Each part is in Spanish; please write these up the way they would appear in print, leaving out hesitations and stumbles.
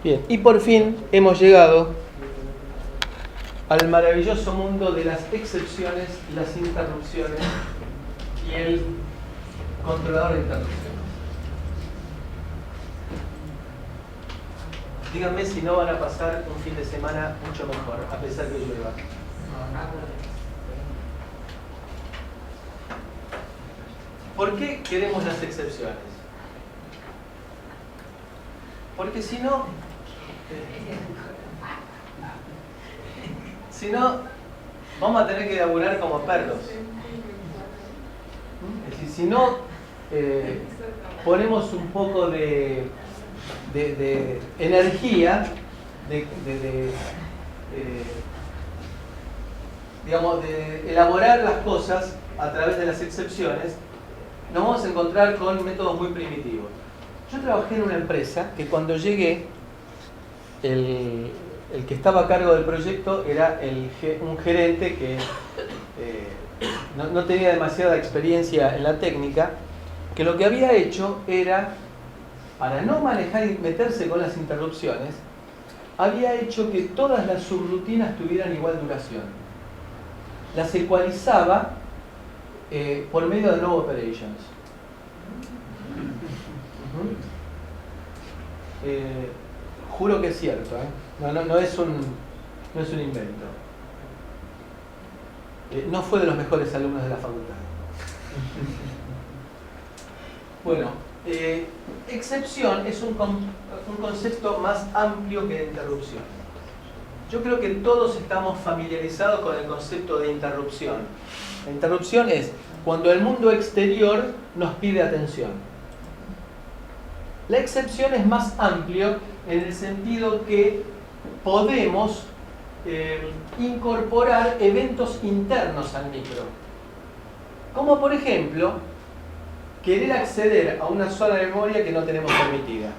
Bien, y por fin hemos llegado al maravilloso mundo de las excepciones, las interrupciones y el controlador de interrupciones. Díganme si no van a pasar un fin de semana mucho mejor, a pesar que llueva. ¿Por qué queremos las excepciones? Porque si no, vamos a tener que laburar como perros. Es decir, si no ponemos un poco de energía, digamos, de elaborar las cosas a través de las excepciones, nos vamos a encontrar con métodos muy primitivos. Yo trabajé en una empresa que cuando llegué, el que estaba a cargo del proyecto era un gerente que no tenía demasiada experiencia en la técnica, que lo que había hecho era, para no manejar y meterse con las interrupciones, había hecho que todas las subrutinas tuvieran igual duración. Las ecualizaba por medio de no operations. Juro que es cierto, no es un invento. No fue de los mejores alumnos de la facultad. Bueno, excepción es un concepto más amplio que de interrupción. Yo creo que todos estamos familiarizados con el concepto de interrupción. La interrupción es cuando el mundo exterior nos pide atención. La excepción es más amplio en el sentido que podemos incorporar eventos internos al micro. Como por ejemplo, querer acceder a una zona de memoria que no tenemos permitida.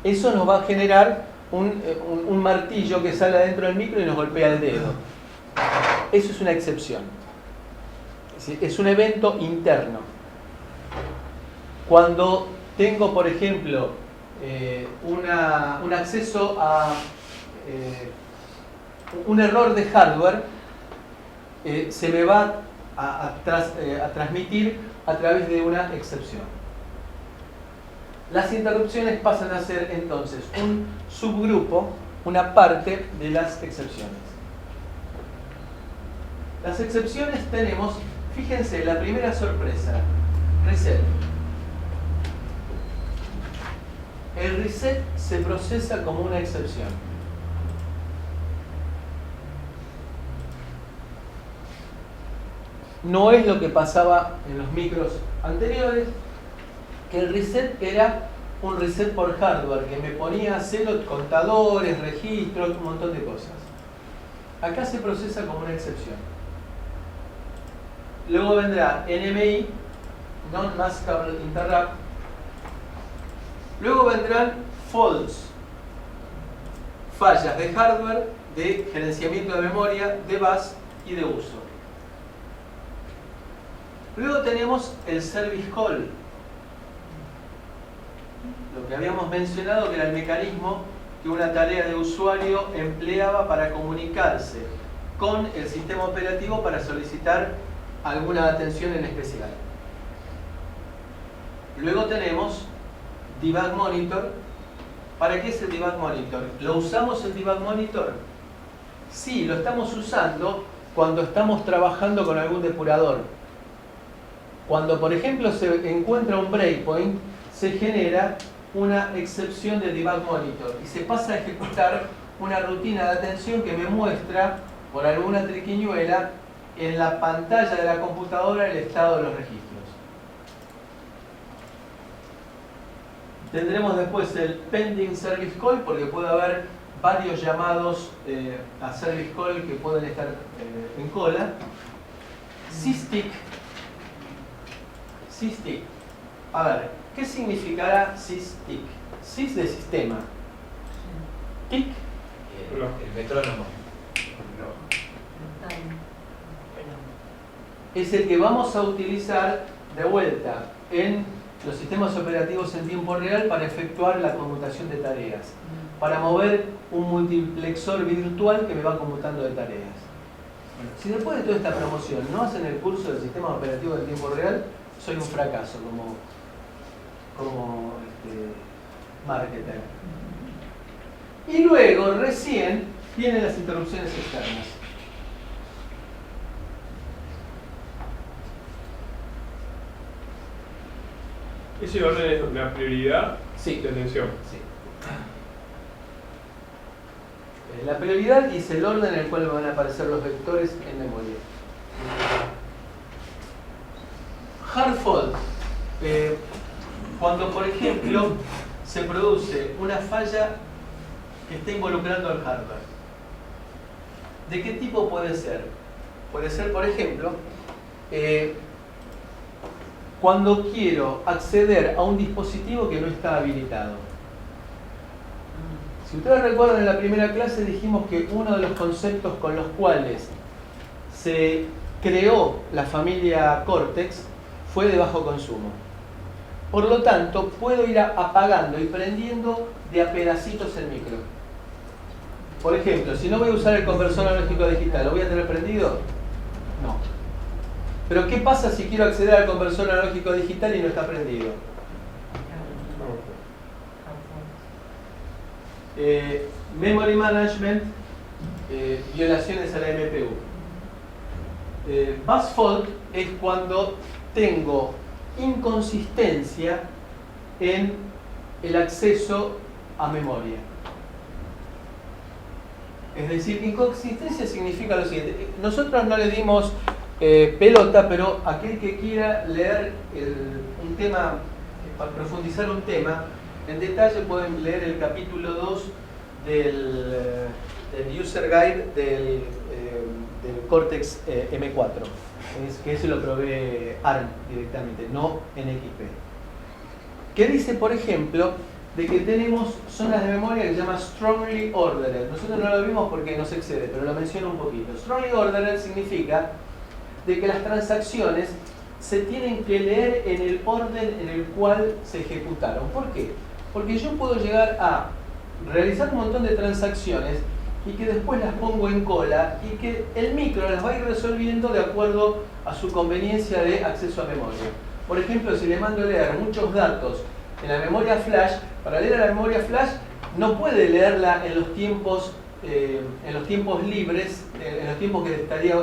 Eso nos va a generar un martillo que sale adentro del micro y nos golpea el dedo. Eso es una excepción. Es un evento interno. Cuando tengo, por ejemplo, un acceso a un error de hardware, se me va a transmitir a través de una excepción. Las interrupciones pasan a ser entonces un subgrupo, una parte de las excepciones. Las excepciones tenemos, fíjense, la primera sorpresa, reset. El reset se procesa como una excepción. No es lo que pasaba en los micros anteriores, que el reset era un reset por hardware, que me ponía a cero contadores, registros, un montón de cosas. Acá se procesa como una excepción. Luego vendrá NMI, Non-Maskable Interrupt. Luego vendrán faults, fallas de hardware, de gerenciamiento de memoria, de bus y de uso. Luego tenemos el service call, lo que habíamos mencionado, que era el mecanismo que una tarea de usuario empleaba para comunicarse con el sistema operativo para solicitar alguna atención en especial. Luego tenemos Debug Monitor. ¿Para qué es el Debug Monitor? ¿Lo usamos el Debug Monitor? Sí, lo estamos usando cuando estamos trabajando con algún depurador. Cuando, por ejemplo, se encuentra un breakpoint, se genera una excepción de Debug Monitor y se pasa a ejecutar una rutina de atención que me muestra, por alguna triquiñuela, en la pantalla de la computadora el estado de los registros. Tendremos después el Pending Service Call, porque puede haber varios llamados a Service Call que pueden estar en cola. Sysdig. A ver, ¿qué significará sysdig? Sys de sistema. Tic. El metrónomo. Es el que vamos a utilizar de vuelta en los sistemas operativos en tiempo real para efectuar la conmutación de tareas, para mover un multiplexor virtual que me va conmutando de tareas. Bueno, si después de toda esta promoción no hacen el curso del sistema operativo en tiempo real, soy un fracaso como marketer. Y luego, recién, vienen las interrupciones externas. Ese orden es la prioridad de atención. Sí. La prioridad es el orden en el cual van a aparecer los vectores en memoria. Hard fault. Cuando, por ejemplo, se produce una falla que está involucrando al hardware. ¿De qué tipo puede ser? Puede ser, por ejemplo, cuando quiero acceder a un dispositivo que no está habilitado. Si ustedes recuerdan, en la primera clase dijimos que uno de los conceptos con los cuales se creó la familia Cortex fue de bajo consumo. Por lo tanto, puedo ir apagando y prendiendo de a pedacitos el micro. Por ejemplo, si no voy a usar el conversor analógico digital, ¿lo voy a tener prendido? No. Pero ¿qué pasa si quiero acceder al conversor analógico digital y no está prendido? Memory management, violaciones a la MPU. Bus fault es cuando tengo inconsistencia en el acceso a memoria. Es decir, inconsistencia significa lo siguiente. Nosotros no le dimos pelota, pero aquel que quiera leer un tema, para profundizar un tema, en detalle pueden leer el capítulo 2 del User Guide del Cortex M4, que ese lo provee ARM directamente, no NXP. Que dice, por ejemplo, de que tenemos zonas de memoria que se llama strongly ordered. Nosotros no lo vimos porque nos excede, pero lo menciono un poquito. Strongly ordered significa de que las transacciones se tienen que leer en el orden en el cual se ejecutaron. ¿Por qué? Porque yo puedo llegar a realizar un montón de transacciones y que después las pongo en cola y que el micro las va a ir resolviendo de acuerdo a su conveniencia de acceso a memoria. Por ejemplo, si le mando a leer muchos datos en la memoria flash, para leer a la memoria flash no puede leerla en los tiempos libres, en los tiempos que estaría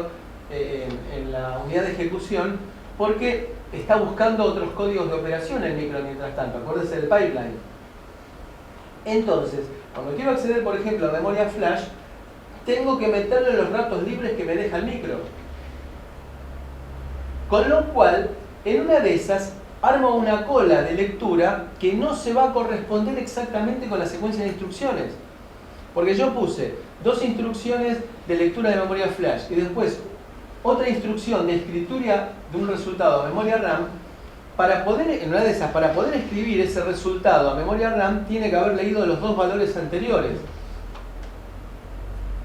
en la unidad de ejecución, porque está buscando otros códigos de operación el micro mientras tanto. Acuérdense del pipeline. Entonces, cuando quiero acceder, por ejemplo, a memoria flash, tengo que meterle los datos libres que me deja el micro. Con lo cual, en una de esas, armo una cola de lectura que no se va a corresponder exactamente con la secuencia de instrucciones. Porque yo puse 2 instrucciones de lectura de memoria flash y después otra instrucción de escritura de un resultado a memoria RAM. Para poder, en una de esas, para poder escribir ese resultado a memoria RAM, tiene que haber leído los 2 valores anteriores.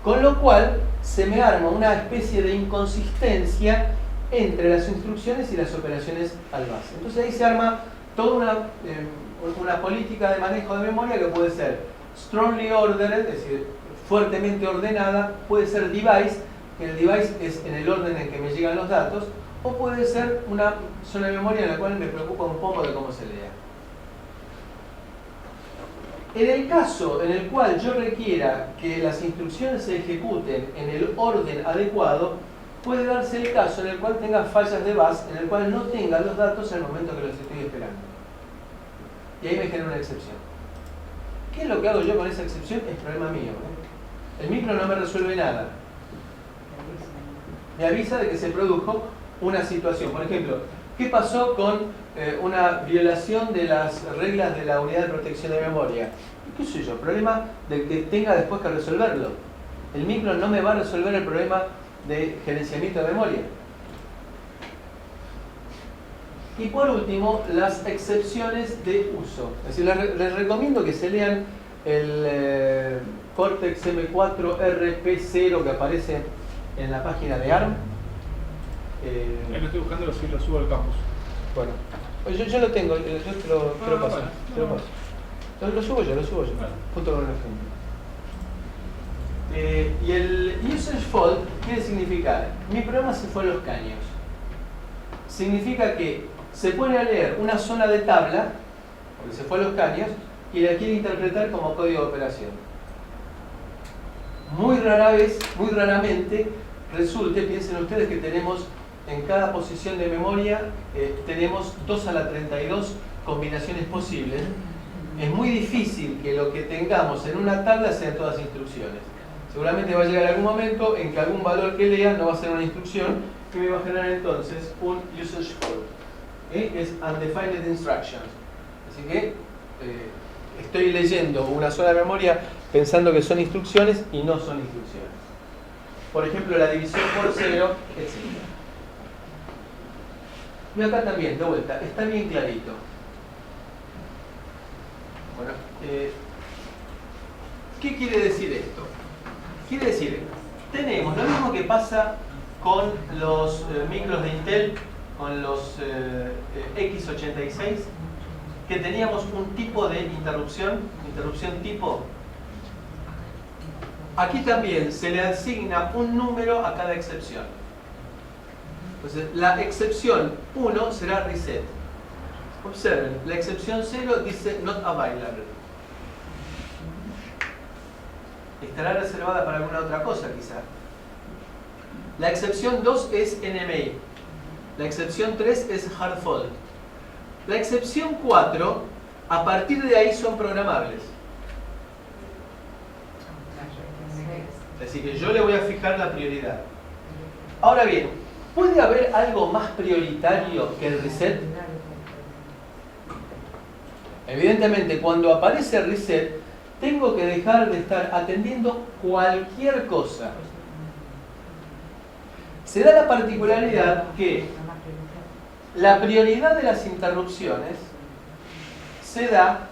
Con lo cual, se me arma una especie de inconsistencia entre las instrucciones y las operaciones al base. Entonces ahí se arma toda una política de manejo de memoria que puede ser strongly ordered, es decir, fuertemente ordenada, puede ser device, que el device es en el orden en que me llegan los datos, o puede ser una zona de memoria en la cual me preocupa un poco de cómo se lea. En el caso en el cual yo requiera que las instrucciones se ejecuten en el orden adecuado, puede darse el caso en el cual tenga fallas de bus, en el cual no tenga los datos en el momento que los estoy esperando. Y ahí me genera una excepción. ¿Qué es lo que hago yo con esa excepción? Es problema mío. El micro no me resuelve nada. Me avisa de que se produjo una situación. Por ejemplo, ¿qué pasó con una violación de las reglas de la unidad de protección de memoria? ¿Qué sé yo? Problema del que tenga después que resolverlo. El micro no me va a resolver el problema de gerenciamiento de memoria. Y por último, las excepciones de uso. Es decir, les recomiendo que se lean el Cortex M4 RP0 que aparece en la página de ARM. Lo estoy buscando, lo subo al campus. Bueno, Yo lo tengo, yo te lo paso. Bueno, Te lo paso. Lo subo yo, Bueno. junto con el ejemplo. Y el usage fault quiere significar, mi programa se fue a los caños. Significa que se pone a leer una zona de tabla, porque se fue a los caños, y la quiere interpretar como código de operación. Muy raramente resulte, piensen ustedes que tenemos en cada posición de memoria, tenemos 2 a la 32 combinaciones posibles. Es muy difícil que lo que tengamos en una tabla sean todas instrucciones. Seguramente va a llegar algún momento en que algún valor que lea no va a ser una instrucción y me va a generar entonces un usage fault, que es undefined instructions. Así que estoy leyendo una sola memoria pensando que son instrucciones y no son instrucciones. Por ejemplo, la división por 0, etc. Y acá también, de vuelta, está bien clarito. Bueno, ¿qué quiere decir esto? Quiere decir, tenemos lo mismo que pasa con los micros de Intel, con los X86, que teníamos un tipo de interrupción tipo. Aquí también se le asigna un número a cada excepción. Entonces, la excepción 1 será reset. Observen, la excepción 0 dice not available. Estará reservada para alguna otra cosa, quizá. La excepción 2 es NMA. La excepción 3 es hard fault. La excepción 4, a partir de ahí son programables. Así que yo le voy a fijar la prioridad. Ahora bien, ¿puede haber algo más prioritario que el reset? Evidentemente, cuando aparece el reset, tengo que dejar de estar atendiendo cualquier cosa. Se da la particularidad que la prioridad de las interrupciones se da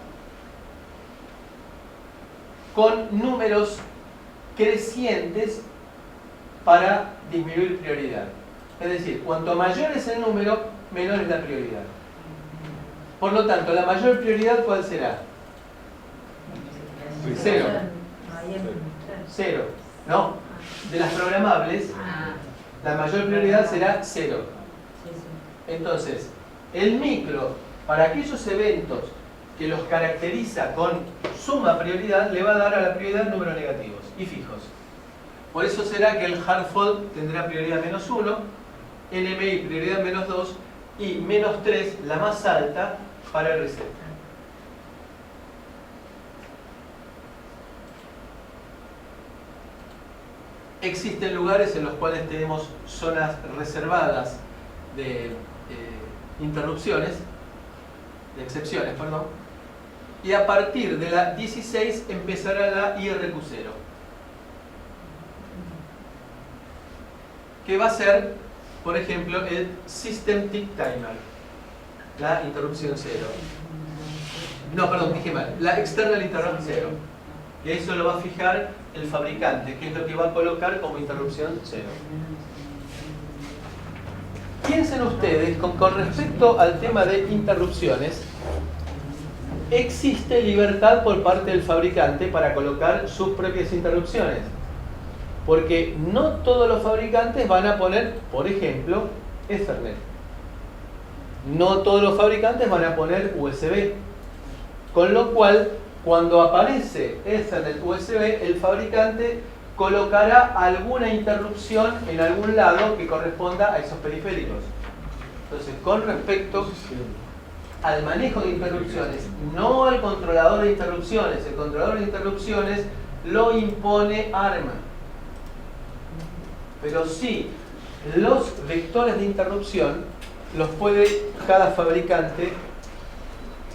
con números crecientes para disminuir prioridad. Es decir, cuanto mayor es el número, menor es la prioridad. Por lo tanto, la mayor prioridad, ¿cuál será? 0. 0. No. De las programables, la mayor prioridad será 0. Entonces, el micro, para aquellos eventos que los caracteriza con suma prioridad, le va a dar a la prioridad números negativos y fijos. Por eso será que el hard fault tendrá prioridad -1, NMI prioridad -2 y -3, la más alta, para el reset. Existen lugares en los cuales tenemos zonas reservadas de interrupciones, de excepciones, perdón, y a partir de la 16 empezará la IRQ0, que va a ser, por ejemplo, el System Tick Timer, la interrupción 0. No, perdón, dije mal, la External Interrupt 0. Y eso lo va a fijar el fabricante, que es lo que va a colocar como interrupción 0. Piensen ustedes, con respecto al tema de interrupciones, existe libertad por parte del fabricante para colocar sus propias interrupciones. Porque no todos los fabricantes van a poner, por ejemplo, Ethernet. No todos los fabricantes van a poner USB. Con lo cual, cuando aparece Ethernet USB, el fabricante colocará alguna interrupción en algún lado que corresponda a esos periféricos. Entonces, con respecto al manejo de interrupciones, no al controlador de interrupciones, el controlador de interrupciones lo impone ARM. Pero sí, los vectores de interrupción los puede cada fabricante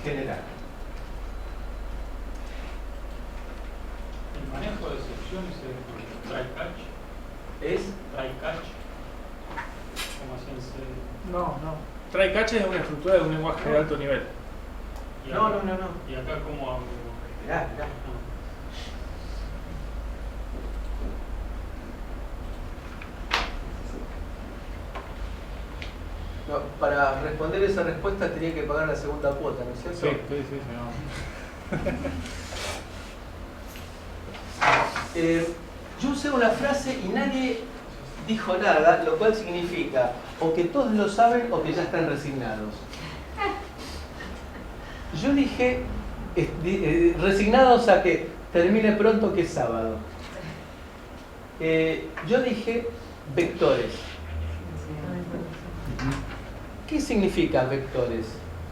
generar. El manejo de excepciones es try catch. ¿Es? Try catch. ¿Cómo hacen ese? No. Try catch es una estructura de un lenguaje de alto nivel. Y No. acá- ¿Y acá cómo hago? Esperá. No, para responder esa respuesta tenía que pagar la segunda cuota, ¿no es cierto? Yo usé una frase y nadie dijo nada, lo cual significa o que todos lo saben o que ya están resignados. Yo dije resignados a que termine pronto, que es sábado. Yo dije vectores. ¿Qué significa vectores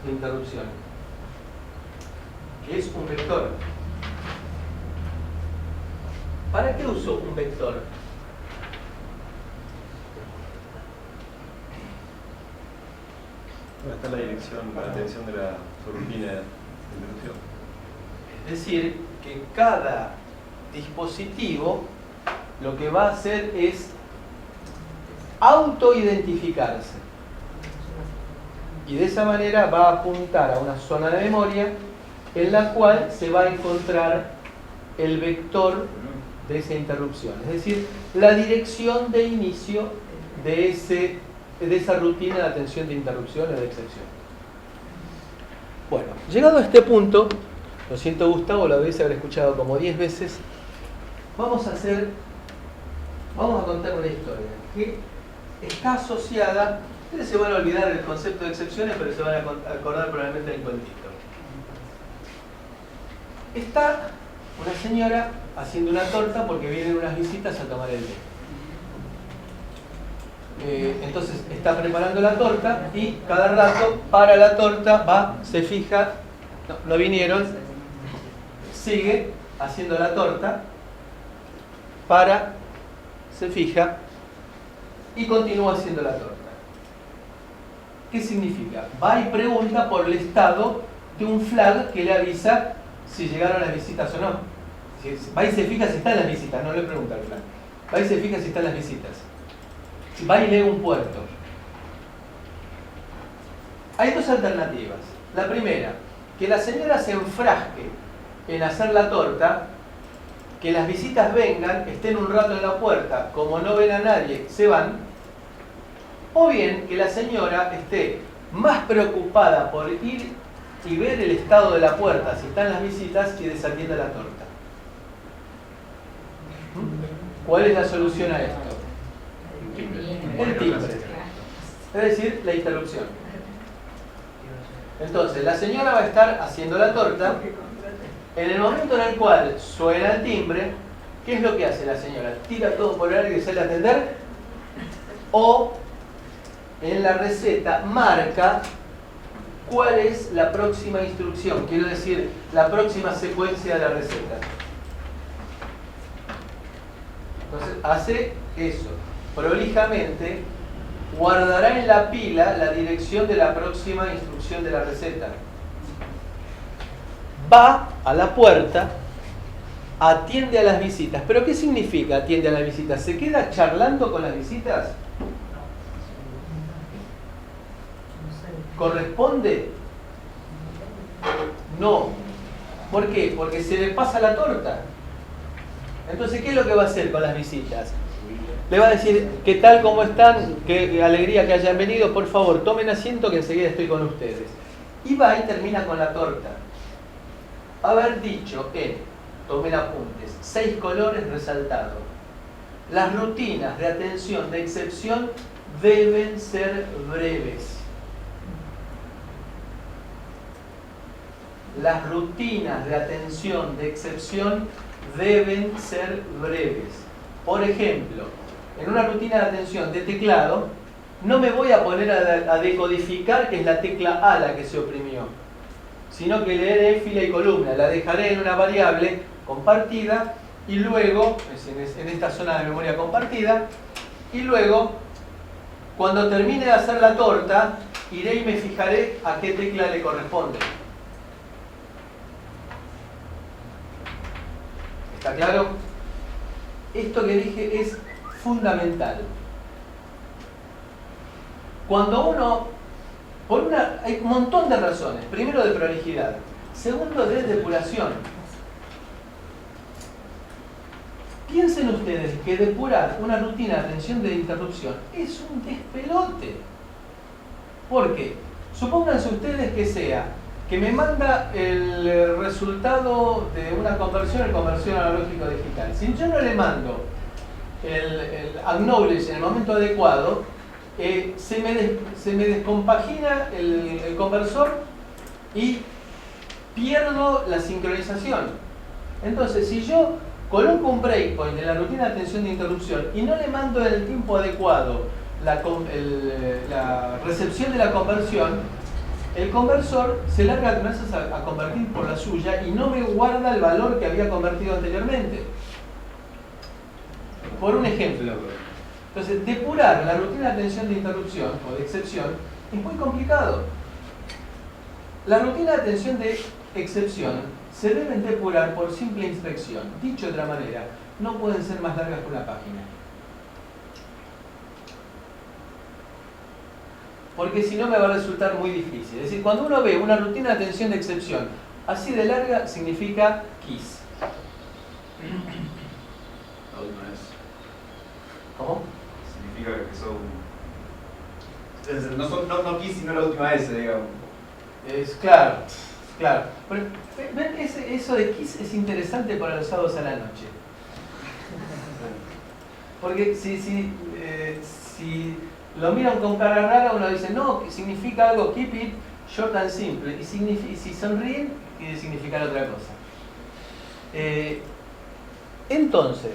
de interrupción? ¿Qué es un vector? ¿Para qué uso un vector? ¿Dónde está la dirección, la atención de la subrutina de interrupción? Es decir, que cada dispositivo lo que va a hacer es autoidentificarse. Y de esa manera va a apuntar a una zona de memoria en la cual se va a encontrar el vector de esa interrupción. Es decir, la dirección de inicio de esa rutina de atención de interrupción o de excepción. Bueno, llegado a este punto, lo siento Gustavo, lo debéis haber escuchado como 10 veces, vamos a contar una historia que está asociada. Ustedes se van a olvidar del concepto de excepciones, pero se van a acordar probablemente del cuentito. Está una señora haciendo una torta porque vienen unas visitas a tomar el té. Entonces está preparando la torta y cada rato para la torta, va, se fija, no vinieron, sigue haciendo la torta, para, se fija y continúa haciendo la torta. ¿Qué significa? Va y pregunta por el estado de un flag que le avisa si llegaron las visitas o no. Va y se fija si están las visitas, no le pregunta al flag. Va y se fija si están las visitas. Va y lee un puerto. Hay dos alternativas. La primera, que la señora se enfrasque en hacer la torta, que las visitas vengan, estén un rato en la puerta, como no ven a nadie, se van. O bien que la señora esté más preocupada por ir y ver el estado de la puerta, si están las visitas, y desatienda la torta. ¿Cuál es la solución a esto? El timbre. Es decir, la interrupción. Entonces, la señora va a estar haciendo la torta. En el momento en el cual suena el timbre, ¿qué es lo que hace la señora? ¿Tira todo por el aire y sale a atender? O en la receta marca cuál es la próxima instrucción, quiero decir, la próxima secuencia de la receta. Entonces hace eso, prolijamente guardará en la pila la dirección de la próxima instrucción de la receta. Va a la puerta, atiende a las visitas. ¿Pero qué significa atiende a las visitas? ¿Se queda charlando con las visitas? ¿Corresponde? No. ¿Por qué? Porque se le pasa la torta. Entonces, ¿qué es lo que va a hacer con las visitas? Le va a decir, ¿qué tal? ¿Cómo están? Qué alegría que hayan venido. Por favor, tomen asiento que enseguida estoy con ustedes. Y va y termina con la torta. Haber dicho en, tomen apuntes, 6 colores resaltados. Las rutinas de atención de excepción deben ser breves. Las rutinas de atención de excepción deben ser breves. Por ejemplo, en una rutina de atención de teclado, no me voy a poner a decodificar que es la tecla A la que se oprimió, sino que leeré fila y columna. La dejaré en una variable compartida y luego, en esta zona de memoria compartida, y luego, cuando termine de hacer la torta, iré y me fijaré a qué tecla le corresponde. ¿Está claro? Esto que dije es fundamental. Cuando hay un montón de razones. Primero, de prolijidad. Segundo, de depuración. Piensen ustedes que depurar una rutina de atención de interrupción es un despelote. ¿Por qué? Supónganse ustedes que sea que me manda el resultado de una conversión analógico digital. Si yo no le mando el acknowledge en el momento adecuado, se me descompagina el conversor y pierdo la sincronización. Entonces, si yo coloco un breakpoint en la rutina de atención de interrupción y no le mando en el tiempo adecuado la recepción de la conversión, el conversor se larga a convertir por la suya y no me guarda el valor que había convertido anteriormente. Por un ejemplo, entonces depurar la rutina de atención de interrupción o de excepción es muy complicado. La rutina de atención de excepción se deben depurar por simple inspección. Dicho de otra manera, no pueden ser más largas que una página. Porque si no me va a resultar muy difícil. Es decir, cuando uno ve una rutina de atención de excepción así de larga, significa KISS. La última vez. ¿Cómo? Significa que no quis, sino la última vez, digamos. Es claro, claro. Pero, ¿ven? Eso de KISS es interesante para los sábados a la noche. Porque si lo miran con cara rara, uno dice, no, que significa algo, keep it short and simple. Y si sonríen, quiere significar otra cosa. Entonces,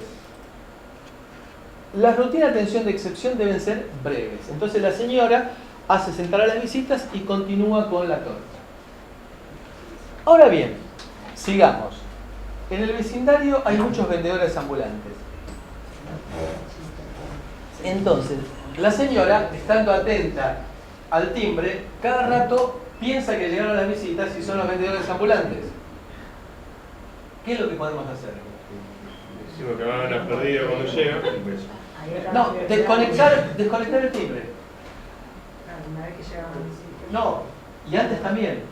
las rutinas de atención de excepción deben ser breves. Entonces la señora hace sentar a las visitas y continúa con la torta. Ahora bien, sigamos. En el vecindario hay muchos vendedores ambulantes. Entonces, la señora, estando atenta al timbre, cada rato piensa que llegaron las visitas y son los vendedores ambulantes. ¿Qué es lo que podemos hacer? Decimos que van a perdido cuando llega. No, desconectar el timbre. Una vez que llegaban las visitas. No, y antes también.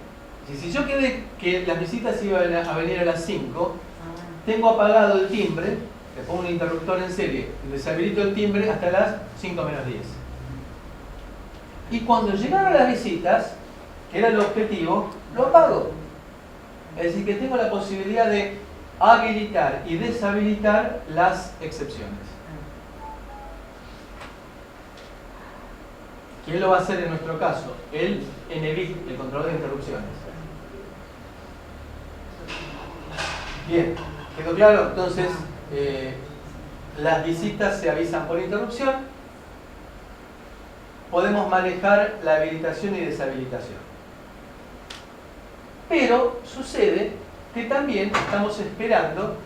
Si yo quedé que las visitas iban a venir a las 5, tengo apagado el timbre, le pongo un interruptor en serie y deshabilito el timbre hasta las 5 menos 10. Y cuando llegaron las visitas, que era el objetivo, lo apago. Es decir, que tengo la posibilidad de habilitar y deshabilitar las excepciones. ¿Quién lo va a hacer en nuestro caso? El NBIT, el controlador de interrupciones. Bien, ¿quedó claro? Entonces, las visitas se avisan por interrupción. Podemos manejar la habilitación y deshabilitación. Pero sucede que también estamos esperando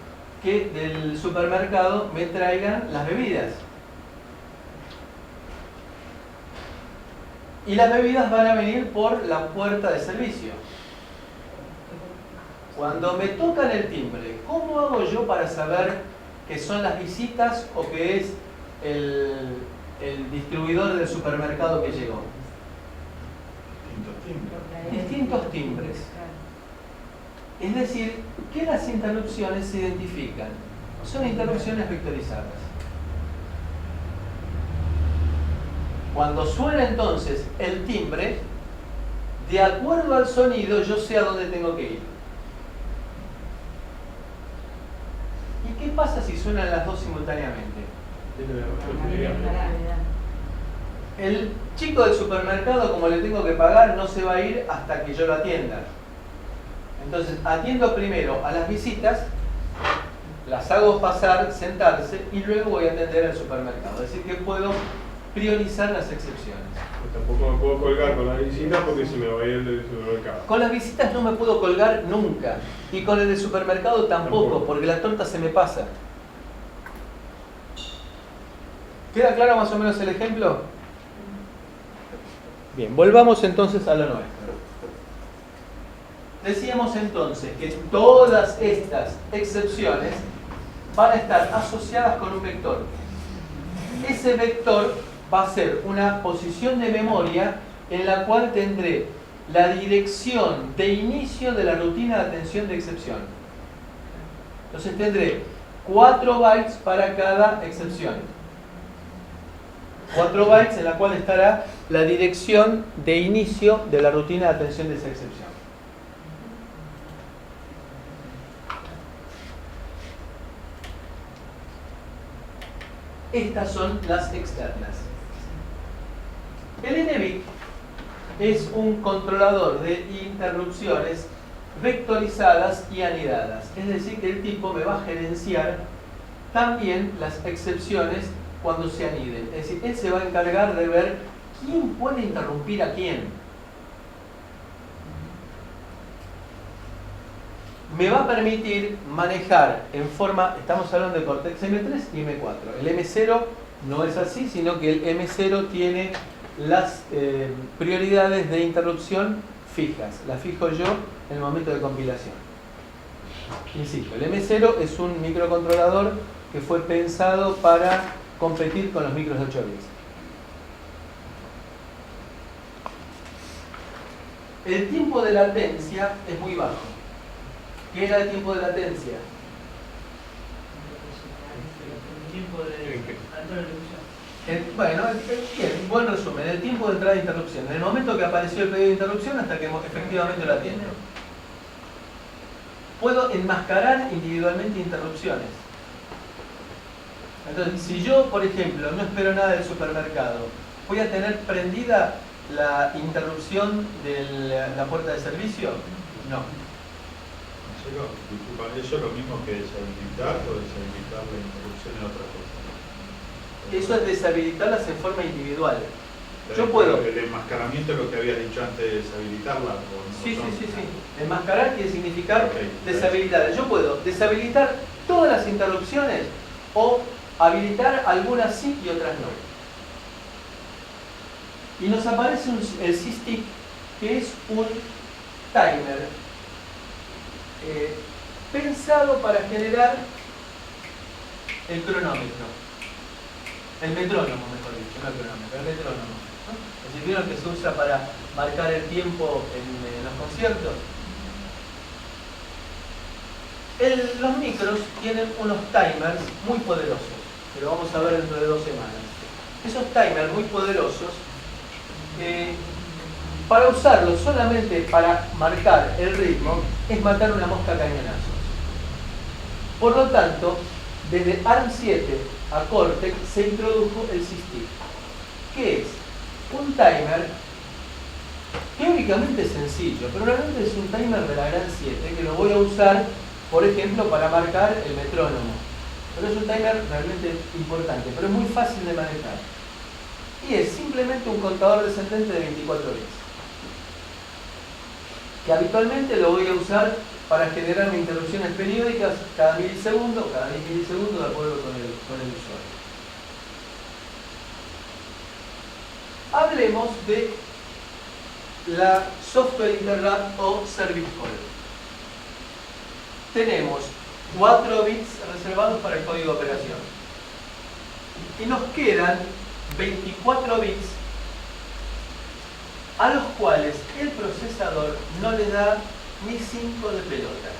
que del supermercado me traigan las bebidas. Y las bebidas van a venir por la puerta de servicio. Cuando me tocan el timbre, ¿cómo hago yo para saber que son las visitas o que es el distribuidor del supermercado que llegó? Distintos timbres. Es decir, que las interrupciones se identifican. Son interrupciones vectorizadas. Cuando suena entonces el timbre, de acuerdo al sonido yo sé a dónde tengo que ir. ¿Y qué pasa si suenan las dos simultáneamente? El chico del supermercado, como le tengo que pagar, no se va a ir hasta que yo lo atienda. Entonces atiendo primero a las visitas, las hago pasar, sentarse y luego voy a atender al supermercado. Es decir, que puedo priorizar las excepciones. Pues tampoco me puedo colgar con las visitas porque se me va a ir el del supermercado. Con las visitas no me puedo colgar nunca. Y con el del supermercado tampoco, porque la torta se me pasa. ¿Queda claro más o menos el ejemplo? Bien, volvamos entonces a lo nuestro. Decíamos entonces que todas estas excepciones van a estar asociadas con un vector. Ese vector va a ser una posición de memoria en la cual tendré la dirección de inicio de la rutina de atención de excepción. Entonces tendré 4 bytes para cada excepción. 4 bytes en la cual estará la dirección de inicio de la rutina de atención de esa excepción. Estas son las externas. El NBIC es un controlador de interrupciones vectorizadas y anidadas. Es decir, que el tipo me va a gerenciar también las excepciones cuando se aniden. Es decir, él se va a encargar de ver quién puede interrumpir a quién. Me va a permitir manejar en forma, estamos hablando de Cortex M3 y M4. El M0 no es así, sino que el M0 tiene las prioridades de interrupción fijas. Las fijo yo en el momento de compilación. Insisto, el M0 es un microcontrolador que fue pensado para competir con los micros de 8 bits. El tiempo de latencia es muy bajo. ¿Qué era el tiempo de latencia? El tiempo de alta resolución. Bueno, bien, buen resumen. El tiempo de entrada de interrupción. En el momento que apareció el pedido de interrupción hasta que efectivamente lo atiende. Puedo enmascarar individualmente interrupciones. Entonces, si yo, por ejemplo, no espero nada del supermercado, ¿voy a tener prendida la interrupción de la puerta de servicio? No. Disculpa, ¿eso es lo mismo que deshabilitar o deshabilitar la interrupción en otra cosa? Eso es deshabilitarlas en forma individual. Yo El- puedo. El enmascaramiento es lo que habías dicho antes de deshabilitarla. ¿O no Sí, son? sí, sí, sí. Enmascarar quiere significar Ok, deshabilitar. Yo puedo deshabilitar todas las interrupciones o habilitar algunas sí y otras no. Y nos aparece el SysTick, que es un timer pensado para generar el cronómetro. El metrónomo, mejor dicho, no el cronómetro, el metrónomo. ¿No? Es decir, ¿vieron que se usa para marcar el tiempo en los conciertos? Los micros tienen unos timers muy poderosos, que lo vamos a ver dentro de 2 semanas. Esos timers muy poderosos, para usarlos solamente para marcar el ritmo, es matar una mosca a cañonazos. Por lo tanto, desde ARM 7 a Cortex se introdujo el SysTick, que es un timer teóricamente sencillo, pero realmente es un timer de la gran 7 que lo voy a usar, por ejemplo, para marcar el metrónomo. Pero es un timer realmente importante, pero es muy fácil de manejar. Y es simplemente un contador descendente de 24 bits, que habitualmente lo voy a usar para generar interrupciones periódicas cada milisegundo, cada 10 milisegundos, de acuerdo con el usuario. Hablemos de la software interrupt o service call. Tenemos 4 bits reservados para el código de operación y nos quedan 24 bits a los cuales el procesador no le da ni 5 de pelota.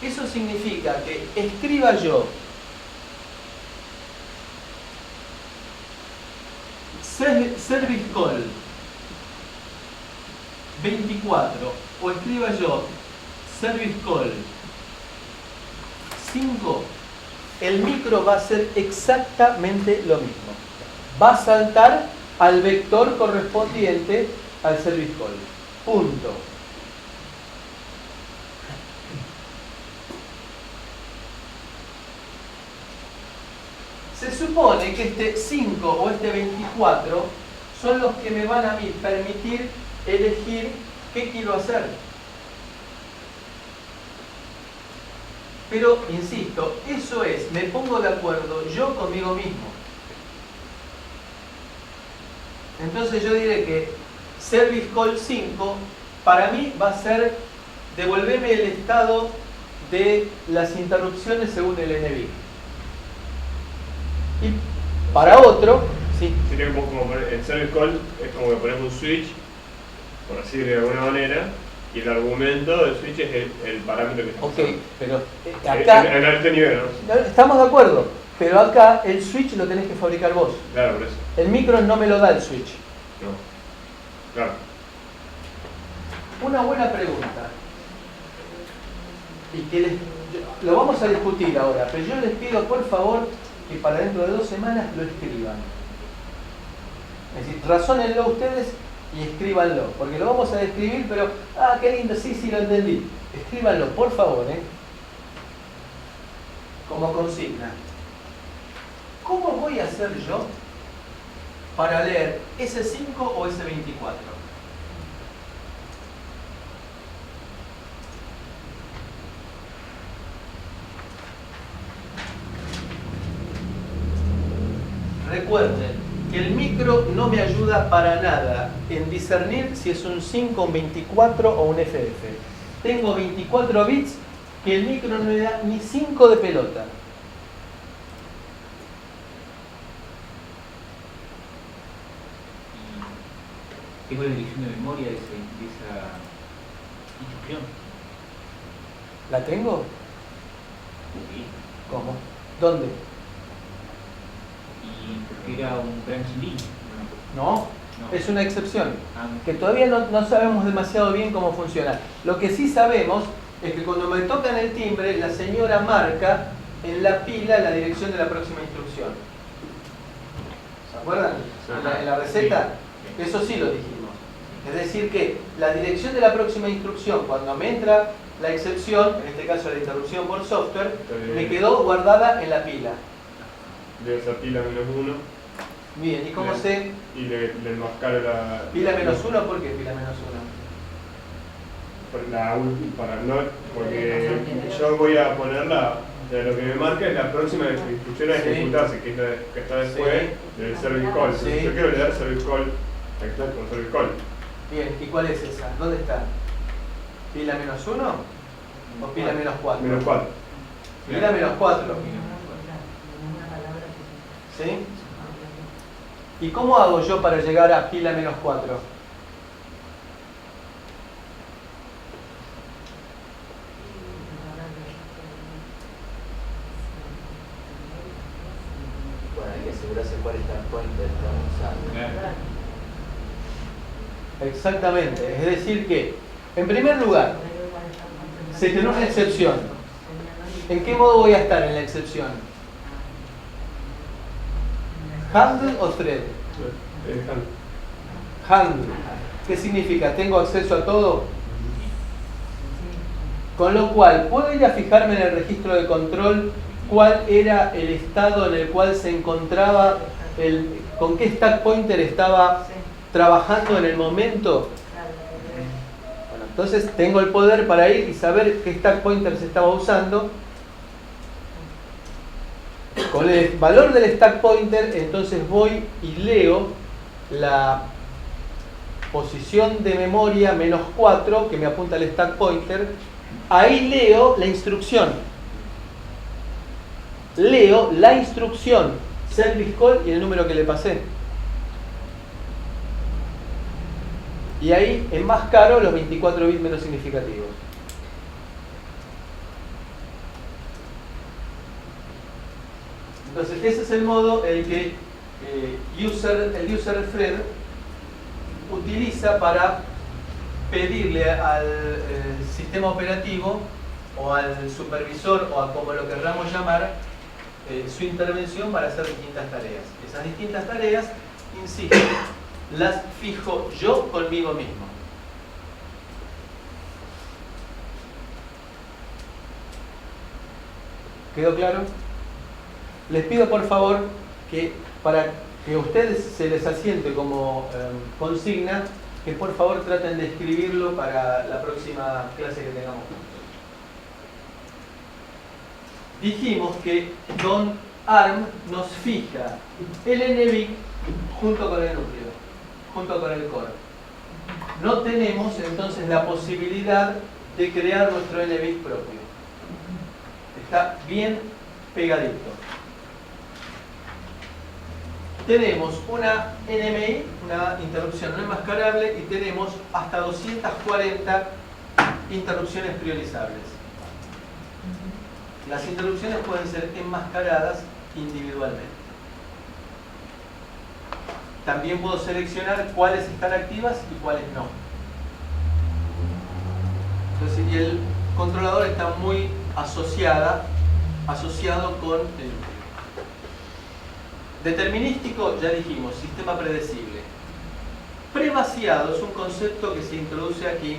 Eso significa que escriba yo service call 24 o escriba yo service call 5, el micro va a ser exactamente lo mismo. Va a saltar al vector correspondiente al service call. Punto. Se supone que este 5 o este 24 son los que me van a permitir elegir qué quiero hacer. Pero, insisto, eso es, me pongo de acuerdo yo conmigo mismo. Entonces yo diré que Service Call 5 para mí va a ser devolverme el estado de las interrupciones según el NBIC. Y para otro, sí. Sería como el service call es como que ponemos un switch, por así decirlo de alguna manera, y el argumento del switch es el parámetro que está Ok, usando. pero acá En alto nivel, ¿no? estamos de acuerdo, Pero acá el switch lo tenés que fabricar vos. Claro, por eso. El micro no me lo da el switch. No. Claro. Una buena pregunta. Y que lo vamos a discutir ahora, pero yo les pido por favor que para dentro de 2 semanas lo escriban. Es decir, razónenlo ustedes y escríbanlo, porque lo vamos a describir, pero, qué lindo, sí, lo entendí. Escríbanlo, por favor, como consigna. ¿Cómo voy a hacer yo para leer S5 o S24? Recuerden que el micro no me ayuda para nada en discernir si es un 5, un 24 o un FF. Tengo 24 bits que el micro no me da ni 5 de pelota. Tengo la dirección de memoria de esa instrucción. ¿La tengo? Sí. ¿Cómo? ¿Dónde? Y porque era un branch link. No, No. es una excepción. Ah, Que todavía no sabemos demasiado bien cómo funciona. Lo que sí sabemos es que cuando me tocan el timbre, la señora marca en la pila la dirección de la próxima instrucción. ¿Se acuerdan? En la receta, eso sí lo dijimos. Es decir que la dirección de la próxima instrucción, cuando me entra la excepción, en este caso la interrupción por software, me quedó guardada en la pila. De esa pila -1. Bien, ¿y cómo Bien. sé? Y le enmascaro la... ¿Pila -1? ¿Por qué pila -1? Para no, porque yo voy a ponerla, lo que me marca es la próxima instrucción a Sí. ejecutarse, que es la que está después Sí. del service call. Sí. Yo quiero leer service call, aquí está con service call. Bien, ¿y cuál es esa? ¿Dónde está? ¿Pila -1 o pila -4? -4. Pila -4. ¿Sí? ¿Y cómo hago yo para llegar a pila -4? Bueno, hay que asegurarse cuál está el pointer que estamos usando. Exactamente. Es decir que, en primer lugar, se generó una excepción. ¿En qué modo voy a estar en la excepción? ¿Handle o thread? Handle. ¿Qué significa? ¿Tengo acceso a todo? Con lo cual, ¿puedo ir a fijarme en el registro de control cuál era el estado en el cual se encontraba, con qué stack pointer estaba trabajando en el momento? Bueno, entonces tengo el poder para ir y saber qué stack pointer se estaba usando. Con el valor del stack pointer, entonces voy y leo la posición de memoria -4 que me apunta al stack pointer. Ahí leo la instrucción. Leo la instrucción service call y el número que le pasé. Y ahí enmascaro los 24 bits menos significativos. Entonces ese es el modo en el que el user thread utiliza para pedirle al sistema operativo o al supervisor o a como lo querramos llamar su intervención para hacer distintas tareas. Esas distintas tareas, insisto, las fijo yo conmigo mismo. ¿Quedó claro? Les pido por favor que para que a ustedes se les asiente como consigna, que por favor traten de escribirlo para la próxima clase que tengamos. Dijimos que Don ARM nos fija el NBIC junto con el núcleo, junto con el core. No tenemos entonces la posibilidad de crear nuestro NBIC propio. Está bien pegadito. Tenemos una NMI, una interrupción no enmascarable, y tenemos hasta 240 interrupciones priorizables. Las interrupciones pueden ser enmascaradas individualmente. También puedo seleccionar cuáles están activas y cuáles no. Entonces, y el controlador está muy asociado con el núcleo. Determinístico, ya dijimos, sistema predecible. Prevaciado es un concepto que se introduce aquí,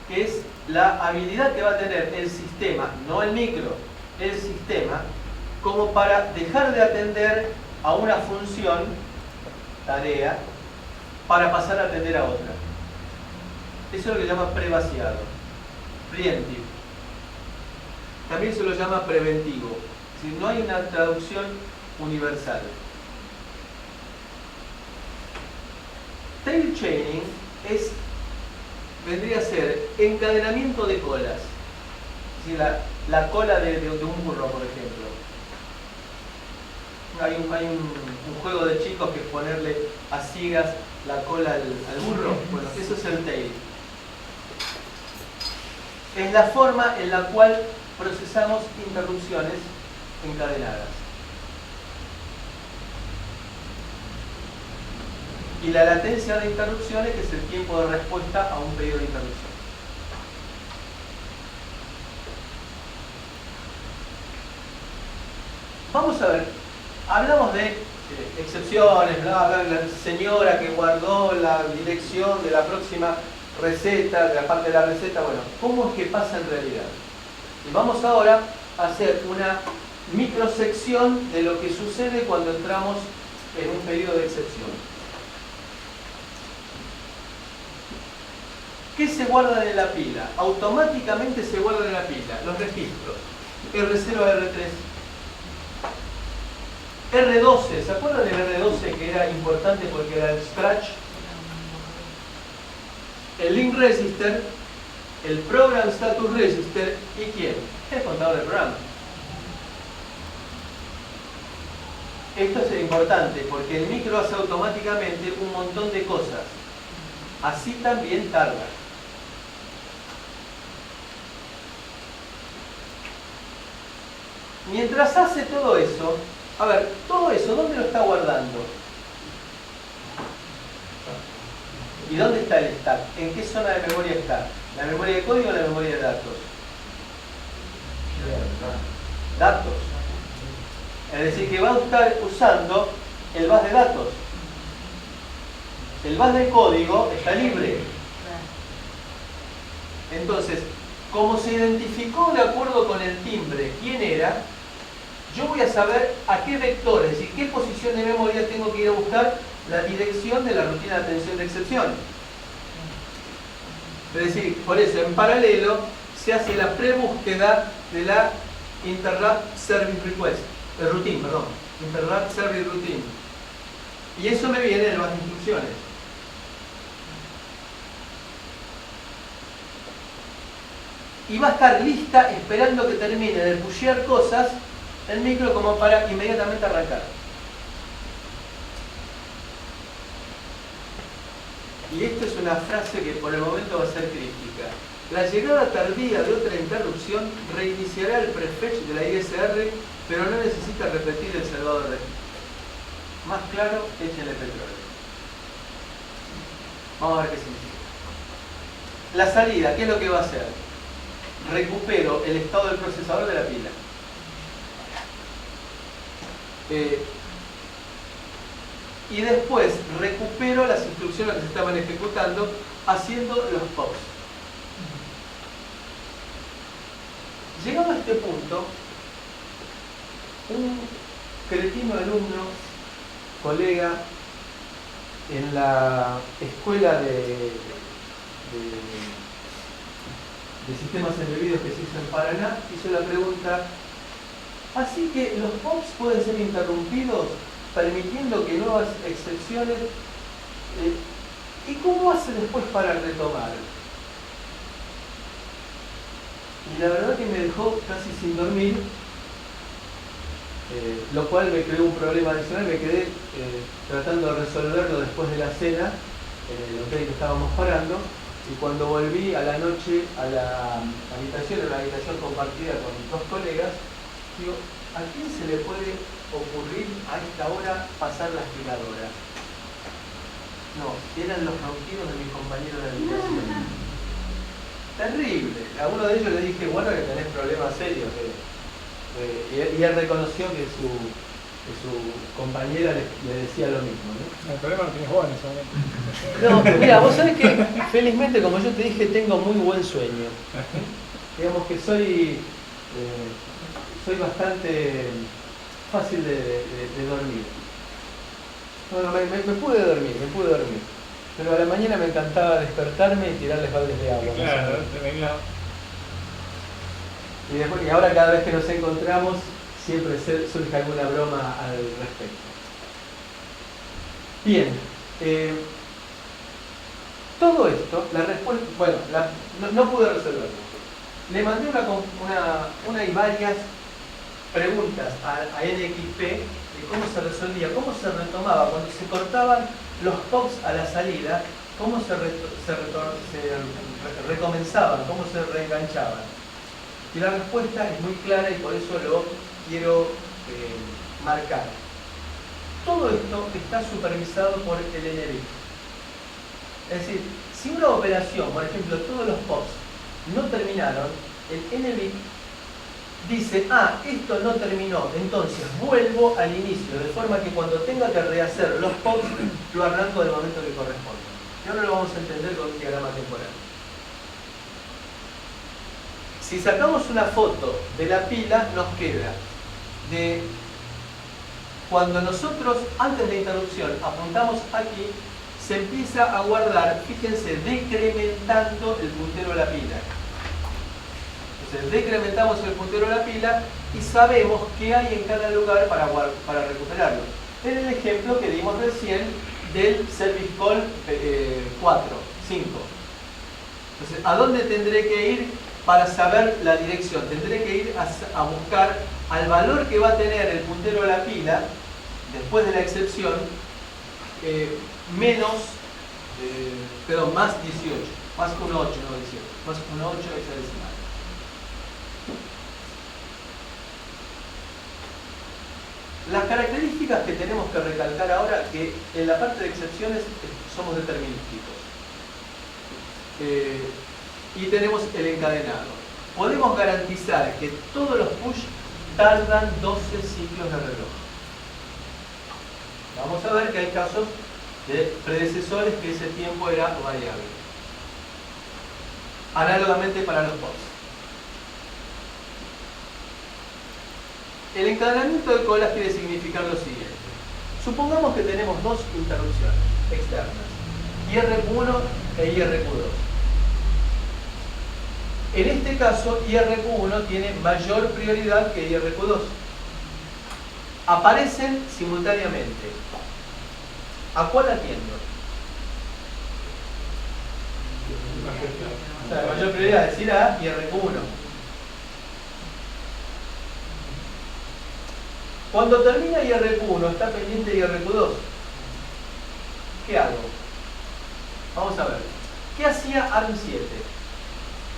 que es la habilidad que va a tener el sistema, no el micro, el sistema, como para dejar de atender a una función, tarea, para pasar a atender a otra. Eso es lo que se llama prevaciado. Preemptive. También se lo llama preventivo. Es decir, no hay una traducción universal. Tail chaining vendría a ser encadenamiento de colas. Es decir, la cola de un burro, por ejemplo. Hay un juego de chicos que es ponerle a ciegas la cola al burro. Bueno, eso es el tail. Es la forma en la cual procesamos interrupciones encadenadas. Y la latencia de interrupciones, que es el tiempo de respuesta a un pedido de interrupción. Vamos a ver, hablamos de excepciones, bla, bla, la señora que guardó la dirección de la próxima receta, de la parte de la receta. Bueno, ¿cómo es que pasa en realidad? Y vamos ahora a hacer una microsección de lo que sucede cuando entramos en un pedido de excepción. ¿Qué se guardan en la pila? Automáticamente se guardan en la pila los registros R0 a R3, R12. ¿Se acuerdan del R12 que era importante porque era el scratch? El link register, el program status register, ¿y quién? El contador de programa. Esto es importante porque el micro hace automáticamente un montón de cosas. Así también tarda. Mientras hace todo eso, a ver, todo eso, ¿dónde lo está guardando? ¿Y dónde está el stack? ¿En qué zona de memoria está? ¿La memoria de código o la memoria de datos? Datos. Es decir, que va a estar usando el bus de datos. El bus de código está libre. Entonces, como se identificó de acuerdo con el timbre quién era, yo voy a saber a qué vectores y qué posición de memoria tengo que ir a buscar la dirección de la rutina de atención de excepción. Es decir, por eso en paralelo se hace la prebúsqueda de la Interrupt Service Request, routine, perdón, Interrupt Service Routine. Y eso me viene en las instrucciones. Y va a estar lista esperando que termine de pushear cosas el micro como para inmediatamente arrancar. Y esto es una frase que por el momento va a ser crítica. La llegada tardía de otra interrupción reiniciará el prefetch de la ISR, pero no necesita repetir el salvado de registro. Más claro, échenle petróleo. Vamos a ver qué significa. La salida, ¿qué es lo que va a hacer? Recupero el estado del procesador de la pila. Y después recupero las instrucciones que se estaban ejecutando haciendo los pops. Llegado a este punto, un cretino alumno, colega en la escuela de sistemas embebidos que se hizo en Paraná, hizo la pregunta: así que los pops pueden ser interrumpidos permitiendo que nuevas excepciones, ¿y cómo hace después para retomar? Y la verdad que me dejó casi sin dormir, lo cual me creó un problema adicional. Me quedé tratando de resolverlo después de la cena en el hotel que estábamos parando, y cuando volví a la noche a la habitación, era una habitación compartida con dos colegas, digo, ¿a quién se le puede ocurrir a esta hora pasar la aspiradora. No, eran los ronquidos de mis compañeros de habitación. Terrible. A uno de ellos le dije, bueno, que tenés problemas serios. Y él reconoció que su compañera le decía lo mismo, ¿no? El problema lo tienes vos en ese momento. No, mira, vos sabés que felizmente, como yo te dije, tengo muy buen sueño. Digamos que soy bastante fácil de dormir. Bueno, me pude dormir. Pero a la mañana me encantaba despertarme y tirarles baldes de agua. Claro, Y ahora cada vez que nos encontramos, siempre surge alguna broma al respecto. Bien. Todo esto, la respuesta, bueno, no pude resolverlo. Le mandé una y varias preguntas a NXP de cómo se resolvía, cómo se retomaba, cuando se cortaban los POPs a la salida, cómo se recomenzaban, cómo se reenganchaban. Y la respuesta es muy clara y por eso lo quiero marcar. Todo esto está supervisado por el NBIC. Es decir, si una operación, por ejemplo, todos los POPs no terminaron, el NBIC dice, esto no terminó, entonces vuelvo al inicio, de forma que cuando tenga que rehacer los POPs, lo arranco del momento que corresponde. Y ahora lo vamos a entender con un diagrama temporal. Si sacamos una foto de la pila, nos queda de cuando nosotros, antes de la interrupción, apuntamos aquí, se empieza a guardar, fíjense, decrementando el puntero a la pila. Entonces, decrementamos el puntero a la pila y sabemos qué hay en cada lugar para recuperarlo. En el ejemplo que dimos recién del Service Call 4, 5. Entonces, ¿a dónde tendré que ir para saber la dirección? Tendré que ir a buscar al valor que va a tener el puntero a la pila, después de la excepción, más 18, más 1,8, no 18, más 1,8 hexadecimal. Las características que tenemos que recalcar ahora, que en la parte de excepciones somos determinísticos. Y tenemos el encadenado. Podemos garantizar que todos los push tardan 12 ciclos de reloj. Vamos a ver que hay casos de predecesores que ese tiempo era variable. Análogamente para los pops. El encadenamiento de colas quiere significar lo siguiente. Supongamos que tenemos dos interrupciones externas, IRQ1 e IRQ2. En este caso, IRQ1 tiene mayor prioridad que IRQ2. Aparecen simultáneamente. ¿A cuál atiendo? O sea, mayor prioridad es decir a IRQ1. Cuando termina IRQ1, está pendiente IRQ2. ¿Qué hago? Vamos a ver. ¿Qué hacía ARM7?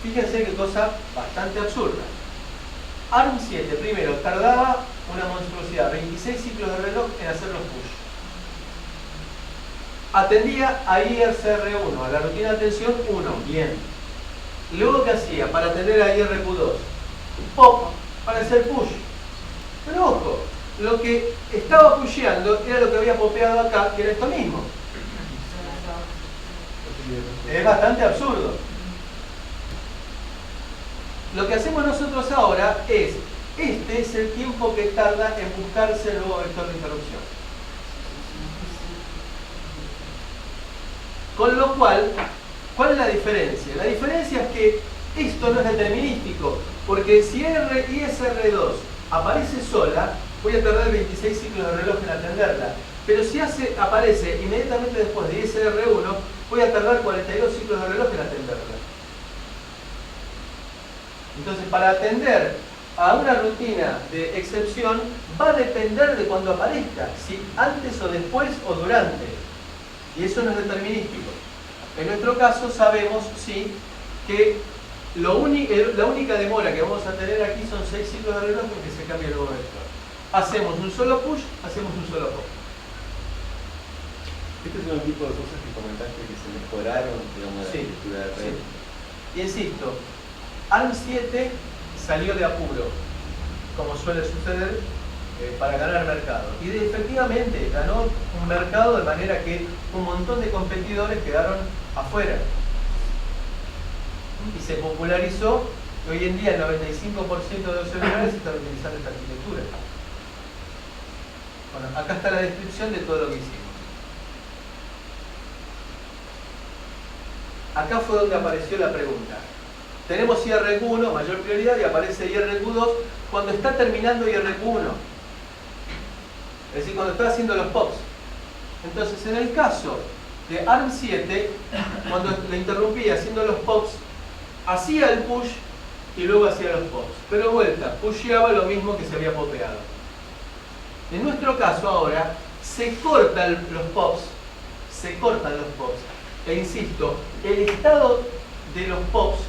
Fíjense qué cosa bastante absurda. ARM7 primero tardaba una monstruosidad, 26 ciclos de reloj en hacer los push. Atendía a IRCR1, a la rutina de atención 1, bien. Luego, ¿qué hacía? Para atender a IRQ2, pop, para hacer push. Pero ojo, lo que estaba pusheando era lo que había popeado acá, que era esto mismo. Es bastante absurdo. Lo que hacemos nosotros ahora es, este es el tiempo que tarda en buscarse el nuevo vector de interrupción. Con lo cual, ¿cuál es la diferencia? La diferencia es que esto no es determinístico, porque si ISR2 aparece sola, voy a tardar 26 ciclos de reloj en atenderla. Pero si aparece inmediatamente después de ISR1, voy a tardar 42 ciclos de reloj en atenderla. Entonces, para atender a una rutina de excepción, va a depender de cuando aparezca, si antes o después o durante. Y eso no es determinístico. En nuestro caso sabemos, sí, que la única demora que vamos a tener aquí son 6 ciclos de reloj en que se cambie el nuevo vector. hacemos un solo push, hacemos un solo pop. Este es un tipo de cosas que comentaste que se mejoraron, digamos, la Sí, estructura de red. sí. Insisto, ARM 7 salió de apuro, como suele suceder, para ganar mercado. Y efectivamente ganó un mercado de manera que un montón de competidores quedaron afuera. Y se popularizó. Hoy en día el 95% de los celulares están utilizando esta arquitectura. Bueno, acá está la descripción de todo lo que hicimos. Acá fue donde apareció la pregunta. Tenemos IRQ1, mayor prioridad, y aparece IRQ2 cuando está terminando IRQ1. Es decir, cuando está haciendo los pops. Entonces, en el caso de ARM 7, cuando le interrumpía haciendo los pops, hacía el push y luego hacía los pops. Pero de vuelta, pusheaba lo mismo que se había popeado. En nuestro caso ahora, se cortan los pops. E insisto, el estado de los pops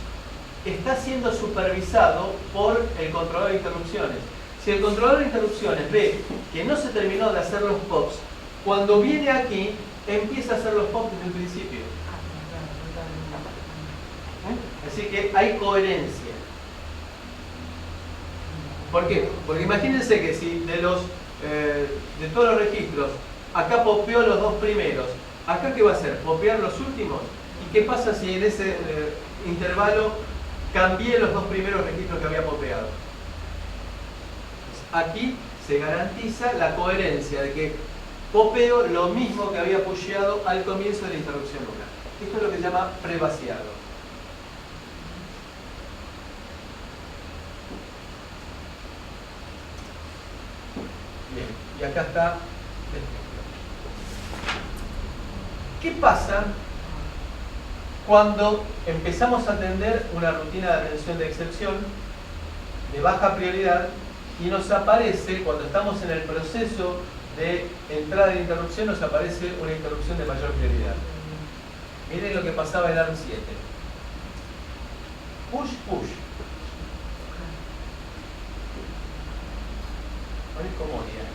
está siendo supervisado por el controlador de interrupciones. Si el controlador de interrupciones ve que no se terminó de hacer los pops, cuando viene aquí, empieza a hacer los pops desde el principio. Así que hay coherencia. ¿Por qué? Porque imagínense que si de todos los registros, acá popeó los dos primeros, ¿acá qué va a hacer? ¿Popear los últimos? ¿Y qué pasa si en ese intervalo cambié los dos primeros registros que había popeado? Aquí se garantiza la coherencia de que popeo lo mismo que había pusheado al comienzo de la interrupción lunar. Esto es lo que se llama prevaciado. Bien, y acá está. ¿Qué pasa cuando empezamos a atender una rutina de atención de excepción de baja prioridad y nos aparece, cuando estamos en el proceso de entrada de interrupción, nos aparece una interrupción de mayor prioridad? Miren lo que pasaba en ARM 7. Push, push. Pones comodidad.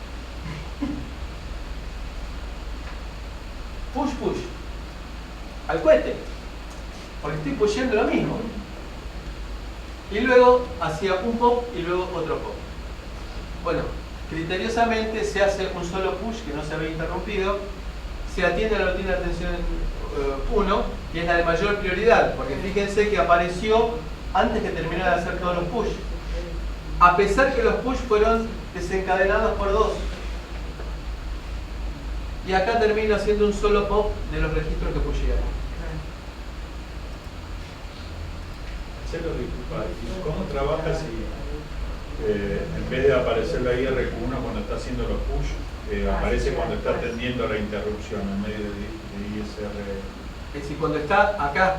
Push, push. Al cohete. Porque estoy pusheando lo mismo. Y luego hacía un pop y luego otro pop. Bueno, criteriosamente se hace un solo push que no se había interrumpido. Se atiende a la rutina de atención 1, que es la de mayor prioridad. Porque fíjense que apareció antes que terminara de hacer todos los push. A pesar que los push fueron desencadenados por 2. Y acá termino haciendo un solo pop de los registros que pusieron. Marcelo, disculpa, ¿cómo trabajas si en vez de aparecer la IRQ1 cuando está haciendo los push, aparece cuando está atendiendo la interrupción en medio de ISR? Es decir, cuando está acá,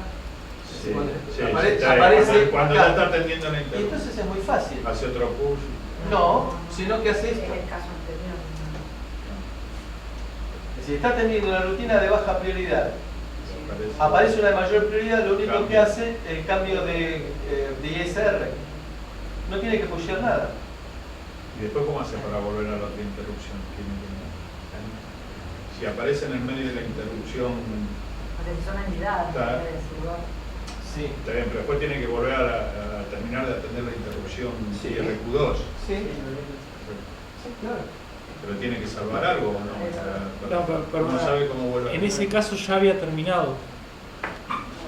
Sí, aparece cuando acá. ya está atendiendo la Y interrupción. entonces es muy fácil. Hace otro push. No, sino que hace esto. En el caso anterior. Es decir, está atendiendo una rutina de baja prioridad. Aparece. Aparece una de mayor prioridad, lo único Cambio. que hace es el cambio de ISR. No tiene que pushear nada. ¿Y después cómo hace para volver a la otra interrupción? Si aparece en el medio de la interrupción, Porque si son entidades, Está. quiere decir, ¿no? Sí. está bien, pero después tiene que volver a terminar de atender la interrupción Sí. IRQ2. Sí. Sí, claro. Pero tiene que salvar algo, ¿no? No, pero no sabe cómo volver. En ese caso ya había terminado.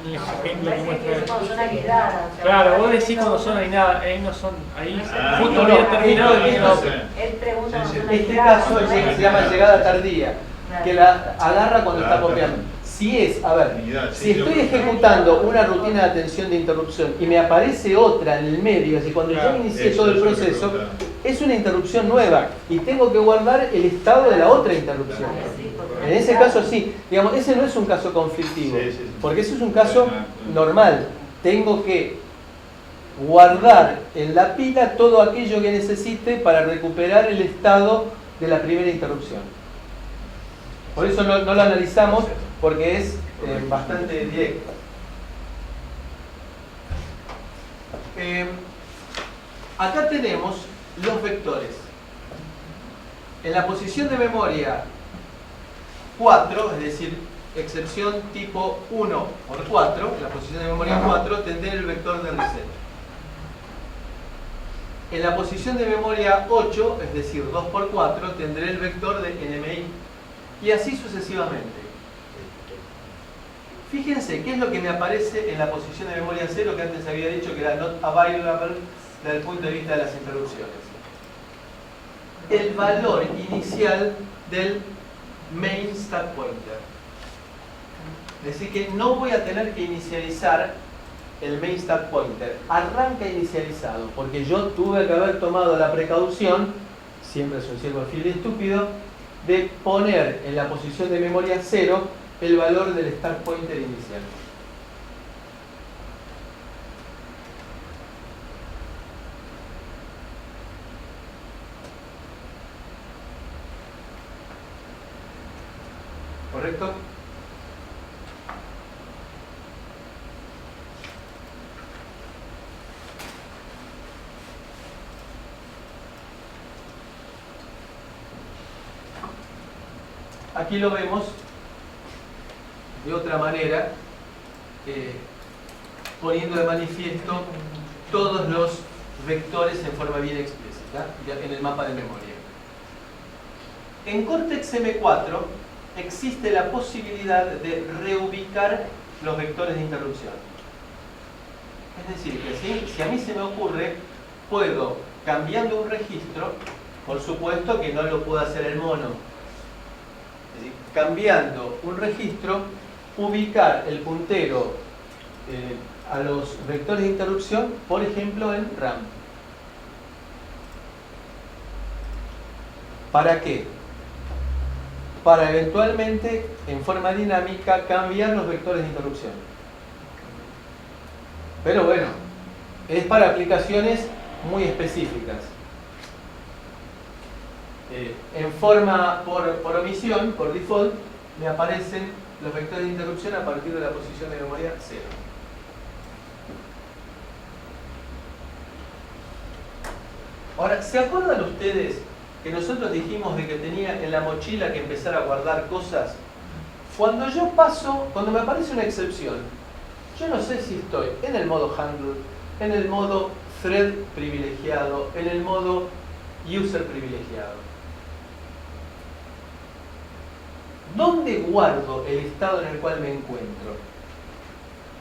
En el ejemplo que Parece que muestra. es cuando son aisladas. o sea, Claro, vos cuando decís hay cuando una- son ahí no son, ahí Ah, justo no, había no, terminado y no, no. sé. Él pregunta Sí, cuando sí. son Este aisladas, caso cuando hay- se llama llegada tardía, Claro. que la agarra cuando está Claro. copiando. Si es, a ver, Unidad, si sí, estoy yo- ejecutando una rutina de atención de interrupción y me aparece otra en el medio, es decir, cuando Claro, yo inicié eso todo el es lo que proceso, preguntaba. es una interrupción nueva y tengo que guardar el estado de la otra interrupción. Sí, porque En ese caso sí, digamos, ese no es un caso conflictivo, Sí, sí, sí. porque ese es un caso Ah, normal. Tengo que guardar en la pila todo aquello que necesite para recuperar el estado de la primera interrupción. Por eso no lo analizamos, porque es bastante directo. Acá tenemos los vectores. En la posición de memoria 4, es decir, excepción tipo 1 por 4, en la posición de memoria 4 tendré el vector de reset. En la posición de memoria 8, es decir, 2 por 4, tendré el vector de NMI. Y así sucesivamente. Fíjense qué es lo que me aparece en la posición de memoria 0 que antes había dicho que era not available desde el punto de vista de las interrupciones. El valor inicial del main stack pointer. Es decir, que no voy a tener que inicializar el main stack pointer. Arranca inicializado, porque yo tuve que haber tomado la precaución, siempre es un ciego fiel y estúpido, de poner en la posición de memoria 0 el valor del stack pointer inicial. ¿Correcto? Aquí lo vemos de otra manera, poniendo de manifiesto todos los vectores en forma bien explícita en el mapa de memoria. En Cortex M4 existe la posibilidad de reubicar los vectores de interrupción. Es decir, que si a mí se me ocurre, puedo, cambiando un registro, por supuesto que no lo puedo hacer el mono, es decir, cambiando un registro, ubicar el puntero a los vectores de interrupción, por ejemplo en RAM. ¿Para qué? Para eventualmente, en forma dinámica, cambiar los vectores de interrupción. Pero bueno, es para aplicaciones muy específicas. En forma por omisión, por default, me aparecen los vectores de interrupción a partir de la posición de memoria 0. Ahora, ¿se acuerdan ustedes que nosotros dijimos de que tenía en la mochila que empezar a guardar cosas? Cuando me aparece una excepción, yo no sé si estoy en el modo handle, en el modo thread privilegiado, en el modo user privilegiado. ¿Dónde guardo el estado en el cual me encuentro?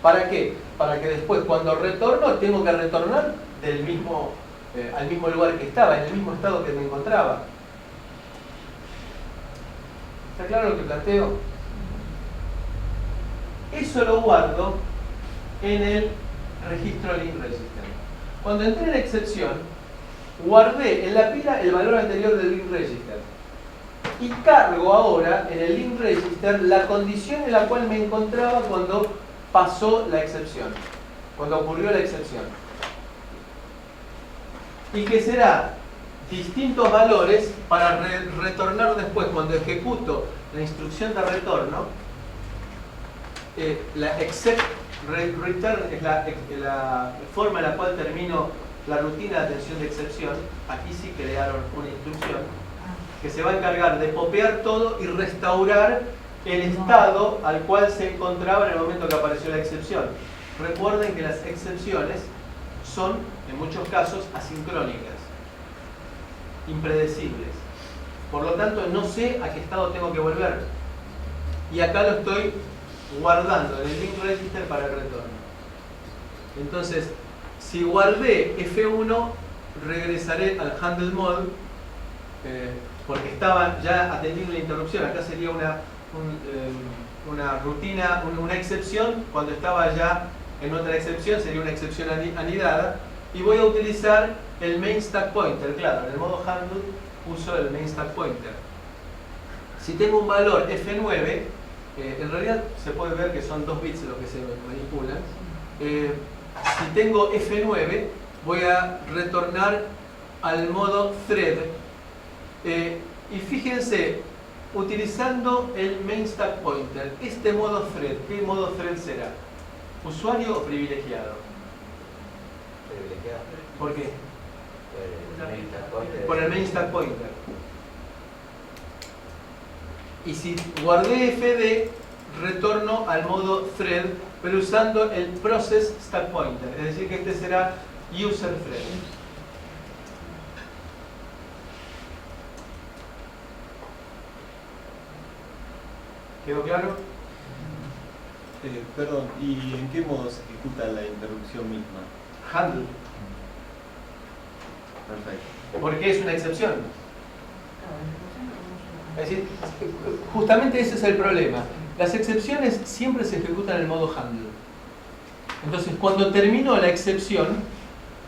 ¿Para qué? Para que después, cuando retorno, tengo que retornar al mismo lugar que estaba, en el mismo estado que me encontraba. ¿Está claro lo que planteo? Eso lo guardo en el registro link register. Cuando entré en excepción, guardé en la pila el valor anterior del link register. Y cargo ahora en el link register la condición en la cual me encontraba cuando pasó la excepción, cuando ocurrió la excepción. Y que será distintos valores para retornar después, cuando ejecuto la instrucción de retorno. La except return es la forma en la cual termino la rutina de atención de excepción. Aquí sí crearon una instrucción que se va a encargar de popear todo y restaurar el estado al cual se encontraba en el momento que apareció la excepción. Recuerden que las excepciones son, en muchos casos, asincrónicas, impredecibles. Por lo tanto, no sé a qué estado tengo que volver. Y acá lo estoy guardando en el link register para el retorno. Entonces, si guardé F1, regresaré al handle mode, porque estaba ya atendiendo la interrupción. Acá sería una rutina, una excepción. Cuando estaba ya en otra excepción, sería una excepción anidada. Y voy a utilizar el main stack pointer. Claro, en el modo handle uso el main stack pointer. Si tengo un valor F9, en realidad se puede ver que son 2 bits los que se manipulan. Si tengo F9, voy a retornar al modo thread. Y fíjense, utilizando el main stack pointer, este modo thread, ¿qué modo thread será? ¿Usuario o privilegiado? Privilegiado. ¿Por qué? Por el main stack pointer. Por el main stack pointer. Y si guardé fd, retorno al modo thread, pero usando el process stack pointer, es decir que este será user thread. ¿Quedó claro? Perdón, ¿y en qué modo se ejecuta la interrupción misma? Handle, Perfecto. porque es una excepción. Es decir, justamente ese es el problema. Las excepciones siempre se ejecutan en el modo handle. Entonces, cuando termino la excepción,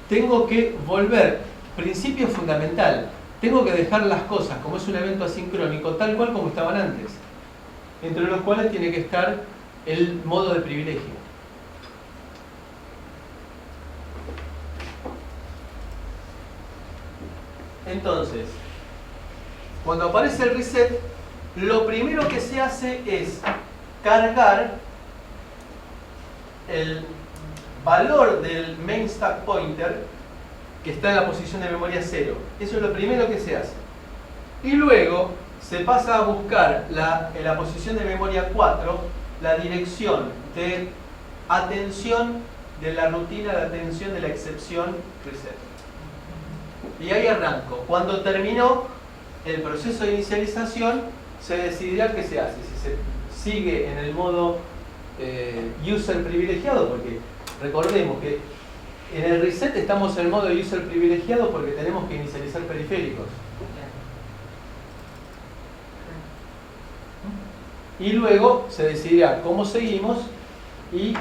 tengo que volver, principio fundamental, tengo que dejar las cosas, como es un evento asincrónico, tal cual como estaban antes, entre los cuales tiene que estar el modo de privilegio. Entonces, cuando aparece el reset, lo primero que se hace es cargar el valor del main stack pointer que está en la posición de memoria 0. Eso es lo primero que se hace. Y luego se pasa a buscar en la posición de memoria 4 la dirección de atención de la rutina de atención de la excepción reset. Y ahí arranco. Cuando terminó el proceso de inicialización, se decidirá qué se hace. Si se sigue en el modo user privilegiado, porque recordemos que en el reset estamos en el modo user privilegiado porque tenemos que inicializar periféricos. Y luego se decidirá cómo seguimos y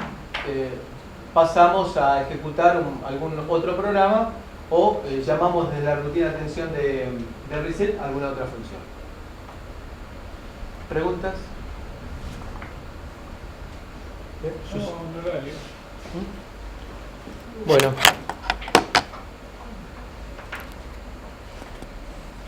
pasamos a ejecutar algún otro programa o llamamos desde la rutina de atención de reset alguna otra función. ¿Preguntas? No, no, dale. Bueno.